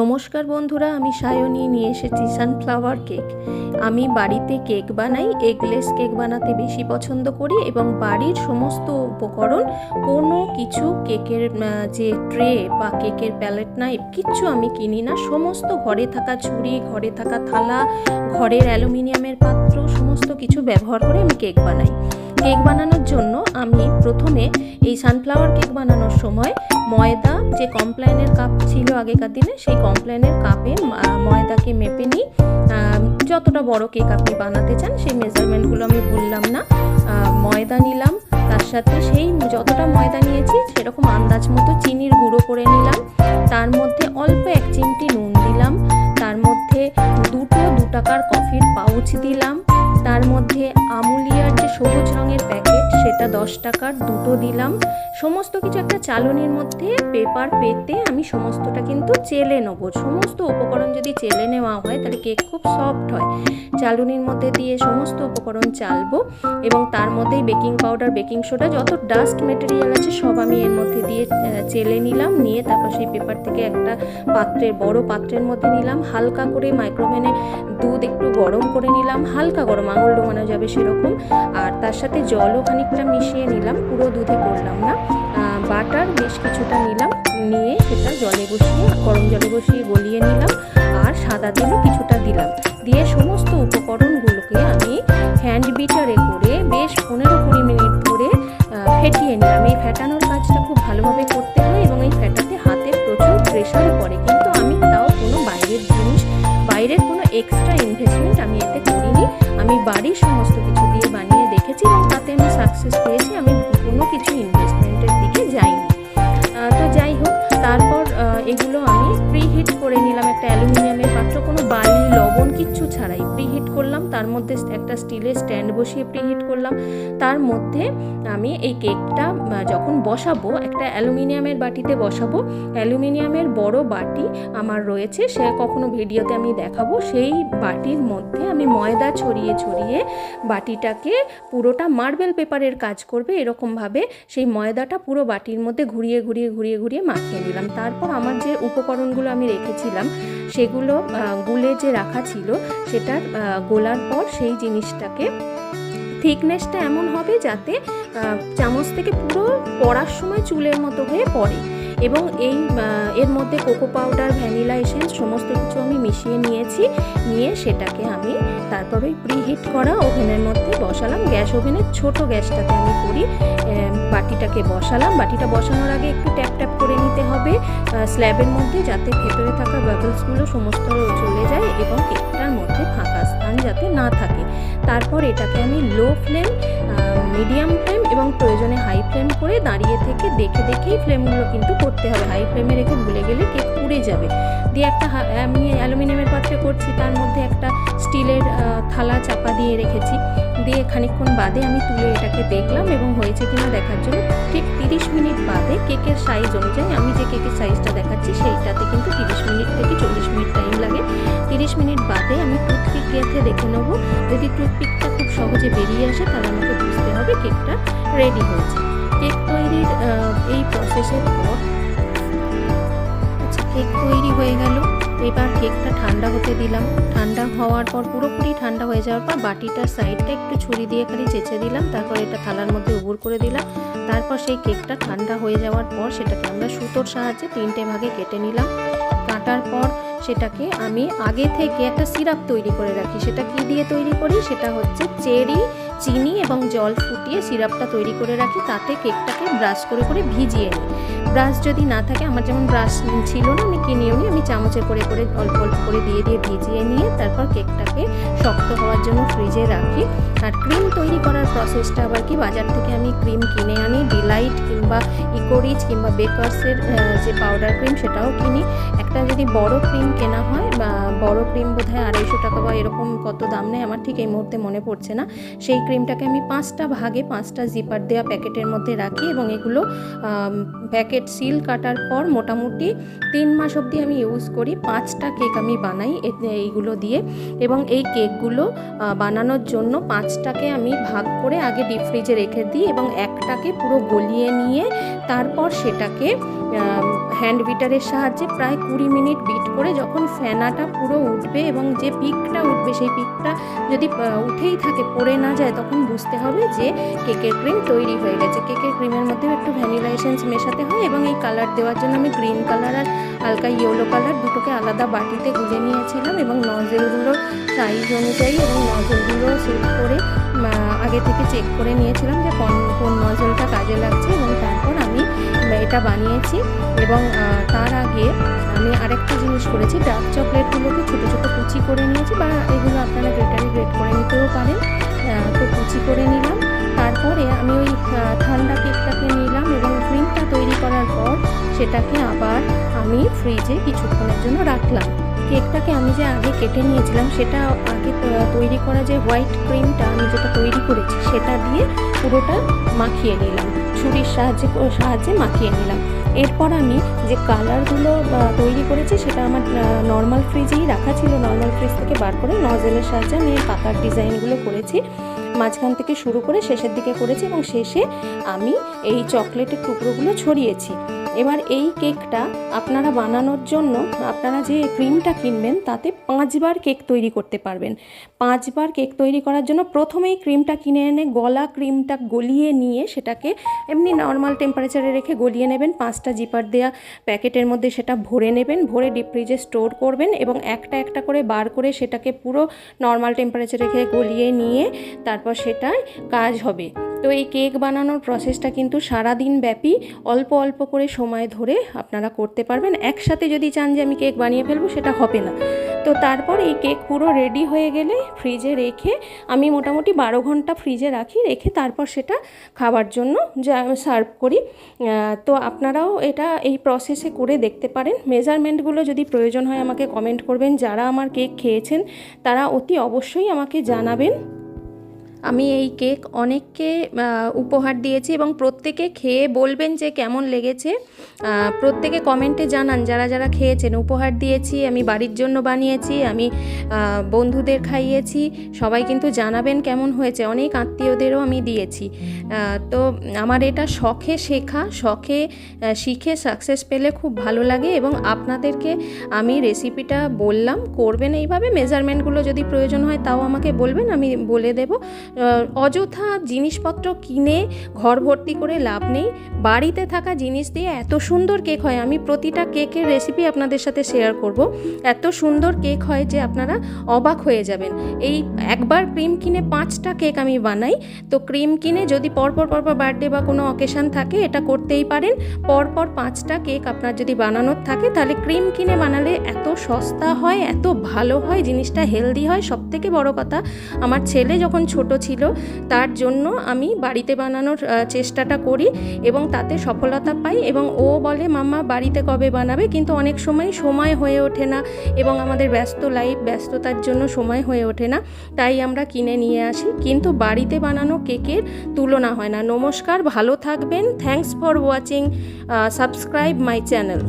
নমস্কার বন্ধুরা, আমি সায়নী নিয়ে এসেছি সানফ্লাওয়ার কেক। আমি বাড়িতে কেক বানাই, এগলেস কেক বানাতে বেশি পছন্দ করি এবং বাড়ির সমস্ত উপকরণ, কোনো কিছু কেকের যে ট্রে বা কেকের প্যালেট নাইফ কিচ্ছু আমি কিনি না। সমস্ত ঘরে থাকা ছুরি, ঘরে থাকা থালা, ঘরের অ্যালুমিনিয়ামের পাত্র সমস্ত কিছু ব্যবহার করে আমি কেক বানাই। কেক বানানোর জন্য আমি প্রথমে এই সানফ্লাওয়ার কেক বানানোর সময় ময়দা, যে কমপ্লাইনের কাপ ছিল আগেকার দিনে, সেই কমপ্লাইনের কাপে ময়দাকে মেপে নিই। যতটা বড় কেক আপনি বানাতে চান সেই মেজারমেন্টগুলো আমি বললাম না। ময়দা নিলাম, তার সাথে সেই যতটা ময়দা নিয়েছি সেরকম আন্দাজ মতো চিনির গুঁড়ো করে নিলাম। তার মধ্যে অল্প 1 চিমটি নুন দিলাম। তার মধ্যে 2 টাকার কফির পাউচ দিলাম। তার মধ্যে আমুলিয়ার যে সবুজ রঙের প্যাকেট সেটা 10 টাকার 2টো দিলাম। সমস্ত কিছু একটা চালনির মধ্যে পেপার পেতে আমি সমস্তটা কিন্তু চেলে নেব। সমস্ত উপকরণ যদি চেলে নেওয়া হয় তাহলে কেক খুব সফট হয়। চালনির মধ্যে দিয়ে সমস্ত উপকরণ চালবো এবং তার মধ্যেই বেকিং পাউডার, বেকিং সোডা, যত ডাস্ট মেটেরিয়াল আছে সব আমি এর মধ্যে দিয়ে চেলে নিলাম। নিয়ে তারপর সেই পেপার থেকে একটা বড় পাত্রের মধ্যে নিলাম। হালকা করে মাইক্রোওভেনে দুধ একটু গরম করে নিলাম, হালকা গরম, আঙুল ডোবানো যাবে সেরকম। আর তার সাথে জলও খানিকটা মিশিয়ে নিলাম, পুরো দুধে করলাম না। বাটার বেশ কিছুটা নিলাম, নিয়ে সেটা গরম জলে বসিয়ে গলিয়ে নিলাম। আর সাদা তেলও কিছুটা দিলাম। দিয়ে সমস্ত উপকরণগুলোকে আমি হ্যান্ড বিটারে করে বেশ 15-20 মিনিট ধরে ফেটিয়ে নিলাম। এই ফেটানোর কাজটা খুব ভালোভাবে করতে হয় এবং এই ফেটাতে হাতের প্রচুর প্রেশার পড়ে, কিন্তু আমি তাও কোনো বাইরের কোনো এক্সট্রা ইনভেস্টমেন্ট আমি এতে করিনি। আমি বাড়ির সমস্ত কিছু দিয়ে বানিয়ে দেখেছি এবং তাতে আমি সাকসেস পেয়েছি। আমি কোনো কিছু ইনভেস্টমেন্টের দিকে যাইনি। তো যাই হোক, তারপর এগুলো আমি প্রিহিট করে নিলাম একটা অ্যালুমিনিয়ামের পাত্র, কোনো বালি, লবণ কিচ্ছু ছাড়াই প্রিহিট করলাম। তার মধ্যে একটা স্টিলের স্ট্যান্ড বসিয়ে প্রিহিট করলাম। তার মধ্যে আমি এই কেকটা যখন বসাবো, একটা অ্যালুমিনিয়ামের বাটিতে বসাবো। অ্যালুমিনিয়ামের বড় বাটি আমার রয়েছে, সে কখনো ভিডিওতে আমি দেখাবো। সেই বাটির মধ্যে আমি ময়দা ছড়িয়ে ছড়িয়ে বাটিটাকে পুরোটা মার্বেল পেপারের কাজ করবে এরকমভাবে সেই ময়দাটা পুরো বাটির মধ্যে ঘুরিয়ে ঘুরিয়ে ঘুরিয়ে ঘুরিয়ে মাখিয়ে নিলাম। তারপর আমার যে উপকরণগুলো আমি রেখেছিলাম সেগুলো গুলে যে রাখা ছিল, সেটা গোলার পর সেই জিনিসটাকে থিকনেসটা এমন হবে যাতে চামচ থেকে পুরো পড়ার সময় চুলের মতো হয়ে পড়ে। এবং এর মধ্যে কোকো পাউডার, ভ্যানিলা এসেন্স সমস্ত কিছু আমি মিশিয়ে নিয়েছি। নিয়ে সেটাকে আমি তারপর ওই প্রিহিট করা ওভেনের মধ্যে বসালাম। গ্যাস ওভেনের ছোট গ্যাসটাতে আমি করি। বাটিটাকে বসালাম। বাটিটা বসানোর আগে একটু ট্যাপ ট্যাপ করে নিতে হবে স্ল্যাবের মধ্যে, যাতে ভেতরে থাকা বাবলসগুলো সমস্ত চলে যায় এবং কেকটার মধ্যে ফাঁকা স্থান যাতে না থাকে। তারপর এটাকে আমি লো ফ্লেম, মিডিয়াম ফ্লেম এবং প্রয়োজনে হাই ফ্লেম করে দাঁড়িয়ে থেকে দেখেই ফ্লেমগুলো কিন্তু করতে হবে। হাই ফ্লেমে রেখে ভুলে গেলে কেক পুড়ে যাবে। দিয়ে আমি অ্যালুমিনিয়ামের পাত্রে করছি, তার মধ্যে একটা স্টিলের থালা চাপা দিয়ে রেখেছি। দিয়ে খানিকক্ষণ বাদে আমি তুলে এটাকে দেখলাম এবং হয়েছে কিনা দেখার জন্য ঠিক 30 মিনিট বাদে, কেকের সাইজ অনুযায়ী আমি যে কেকের সাইজটা দেখাচ্ছি সেইটাতে কিন্তু 30 মিনিট থেকে 40 মিনিট টাইম লাগে। 30 মিনিট বাদে আমি টুথপিক গেঁথে দেখে নেব। যদি টুথপিকটা খুব সহজে বেরিয়ে আসে তাহলে আমাকে বুঝতে হবে কেকটা রেডি হয়েছে। কেক তৈরির এই প্রসেসের পর কেক তৈরি হয়ে গেল। এবার কেকটা ঠান্ডা হতে দিলাম। ঠান্ডা হওয়ার পর, পুরোপুরি ঠান্ডা হয়ে যাওয়ার পর, বাটিটার সাইডটা একটু ছুরি দিয়ে খালি চেঁচে দিলাম। তারপর এটা থালার মধ্যে উবুর করে দিলাম। তারপর সেই কেকটা ঠান্ডা হয়ে যাওয়ার পর সেটাকে আমরা সুতোর সাহায্যে 3টে ভাগে কেটে নিলাম। কাটার পর সেটাকে আমি আগে থেকে একটা সিরাপ তৈরি করে রাখি। সেটা কি দিয়ে তৈরি করি? সেটা হচ্ছে চেরি, চিনি এবং জল ফুটিয়ে সিরাপটা তৈরি করে রাখি। তাতে কেকটাকে ব্রাশ করে করে ভিজিয়ে নিই। ব্রাশ যদি না থাকে, আমার যেমন ব্রাশ ছিল না, আমি কিনেও নি, আমি চামচে করে করে অল্প অল্প করে দিয়ে ভিজিয়ে নিয়ে তারপর কেকটাকে শক্ত হওয়ার জন্য ফ্রিজে রাখি। আর ক্রিম তৈরি করার প্রসেসটা আবার কি, বাজার থেকে আমি ক্রিম কিনে আনি। ডিলাইট কিংবা ইকোরিচ কিংবা বেকার্সের যে পাউডার ক্রিম সেটাও কিনি। একটা যদি বড় ক্রিম কেনা হয়, বা বড় ক্রিম বোধহয় 250 টাকা বা এরকম কত দাম নেয় আমার ঠিক এই মুহূর্তে মনে পড়ছে না। সেই ক্রিমটাকে আমি 5টা ভাগে 5টা জিপার দেওয়া প্যাকেটের মধ্যে রাখি এবং এগুলো প্যাকেট সিল কাটার পর মোটামুটি 3 মাস অবধি আমি ইউজ করি। 5টা কেক আমি বানাই এইগুলো দিয়ে। এবং এই কেকগুলো বানানোর জন্য 5টাকে আমি ভাগ করে আগে ডিপ ফ্রিজে রেখে দিই এবং একটাকে পুরো গলিয়ে নিয়ে তারপর সেটাকে হ্যান্ড বিটারের সাহায্যে প্রায় 20 মিনিট বিট করে যখন ফেনাটা পুরো উঠবে এবং যে পিকটা উঠবে সেই পিকটা যদি উঠেই থাকে, পড়ে না যায়, তখন বুঝতে হবে যে কেকের ক্রিম তৈরি হয়ে গেছে। কেকের ক্রিমের মধ্যে একটু ভ্যানিলা এসেন্স মেশাতে হয় এবং এই কালার দেওয়ার জন্য আমি গ্রিন কালার আর হালকা ইয়েলো কালার দুটোকে আলাদা বাটিতে গুলে নিয়েছিলাম এবং নজেলগুলোর সাইজ অনুযায়ী এবং নজেলগুলো সেট করে আগে থেকে চেক করে নিয়েছিলাম যে কোন নজেলটা কাজে লাগছে, এবং তারপর আমি এটা বানিয়েছি। এবং তার আগে আমি আরেকটা জিনিস করেছি, ডার্ক চকলেটগুলোকে ছোটো ছোটো কুচি করে নিয়েছি, বা এগুলো আপনারা গ্রেটারে গ্রেট করে নিতেও পারেন। তো কুচি করে নিলাম। তারপরে আমি ওই ঠান্ডা কেকটাকে নিলাম এবং ক্রিমটা তৈরি করার পর সেটাকে আবার আমি ফ্রিজে কিছুক্ষণের জন্য রাখলাম। কেকটাকে আমি যে আগে কেটে নিয়েছিলাম সেটা আগে তৈরি করা যে হোয়াইট ক্রিমটা আমি যেটা তৈরি করেছি সেটা দিয়ে পুরোটা মাখিয়ে নিলাম, ছুরির সাহায্যে মাখিয়ে নিলাম। এরপর আমি যে কালারগুলো তৈরি করেছি সেটা আমার নর্মাল ফ্রিজেই রাখা ছিল। নর্মাল ফ্রিজ থেকে বার করে নজেলের সাহায্যে আমি পাতার ডিজাইনগুলো করেছি, মাঝখান থেকে শুরু করে শেষের দিকে করেছি এবং শেষে আমি এই চকলেটের টুকরোগুলো ছড়িয়েছি। এবার এই কেকটা আপনারা বানানোর জন্য আপনারা যে ক্রিমটা কিনবেন তাতে 5 বার কেক তৈরি করতে পারবেন। 5 বার কেক তৈরি করার জন্য প্রথমেই ক্রিমটা কিনে এনে গলা ক্রিমটা গলিয়ে নিয়ে সেটাকে এমনি নর্মাল টেম্পারেচারে রেখে গলিয়ে নেবেন। 5টা জিপার দেওয়া প্যাকেটের মধ্যে সেটা ভরে নেবেন, ভরে ডিপ ফ্রিজে স্টোর করবেন এবং একটা একটা করে বার করে সেটাকে পুরো নর্মাল টেম্পারেচারে রেখে গলিয়ে নিয়ে তারপর সেটায় কাজ হবে। তো এই কেক বানানোর প্রসেসটা কিন্তু সারাদিন ব্যাপী অল্প অল্প করে সময় ধরে আপনারা করতে পারবেন। একসাথে যদি চান যে আমি কেক বানিয়ে ফেলবো সেটা হবে না। তো তারপর এই কেক পুরো রেডি হয়ে গেলে ফ্রিজে রেখে আমি মোটামুটি 12 ঘন্টা ফ্রিজে রাখি, রেখে তারপর সেটা খাবার জন্য সার্ভ করি। তো আপনারাও এটা এই প্রসেসে করে দেখতে পারেন। মেজারমেন্টগুলো যদি প্রয়োজন হয় আমাকে কমেন্ট করবেন। যারা আমার কেক খেয়েছেন তারা অতি অবশ্যই আমাকে জানাবেন। আমি এই কেক অনেককে উপহার দিয়েছি এবং প্রত্যেকে খেয়ে বলবেন যে কেমন লেগেছে। প্রত্যেকে কমেন্টে জানান যারা যারা খেয়েছেন। উপহার দিয়েছি, আমি বাড়ির জন্য বানিয়েছি, আমি বন্ধুদের খাইয়েছি, সবাই কিন্তু জানাবেন কেমন হয়েছে। অনেক আত্মীয়দেরও আমি দিয়েছি। তো আমার এটা শখে শেখা, শখে শিখে সাকসেস পেলে খুব ভালো লাগে এবং আপনাদেরকে আমি রেসিপিটা বললাম, করবেন এইভাবে। মেজারমেন্টগুলো যদি প্রয়োজন হয় তাও আমাকে বলবেন, আমি বলে দেব। অযথা জিনিসপত্র কিনে ঘর ভর্তি করে লাভ নেই। বাড়িতে থাকা জিনিস দিয়ে এত সুন্দর কেক হয়, আমি প্রতিটা কেকের রেসিপি আপনাদের সাথে শেয়ার করব। এত সুন্দর কেক হয় যে আপনারা অবাক হয়ে যাবেন। এই একবার ক্রিম কিনে 5টা কেক আমি বানাই। তো ক্রিম কিনে যদি পরপর বার্থডে বা কোনো অকেশান থাকে এটা করতেই পারেন। পরপর 5টা কেক আপনার যদি বানানোর থাকে তাহলে ক্রিম কিনে বানালে এত সস্তা হয়, এত ভালো হয়, জিনিসটা হেলদি হয়। সবথেকে বড় কথা, আমার ছেলে যখন ছোট ছিল তার জন্য আমি বাড়িতে বানানোর চেষ্টাটা করি এবং তাতে সফলতা পাই এবং ও বলে মাম্মা বাড়িতে কবে বানাবে, কিন্তু অনেক সময় হয়ে ওঠে না এবং আমাদের ব্যস্ততার জন্য সময় হয়ে ওঠে না, তাই আমরা কিনে নিয়ে আসি। কিন্তু বাড়িতে বানানো কেকের তুলনা হয় না। নমস্কার, ভালো থাকবেন। Thanks for watching. Subscribe my channel.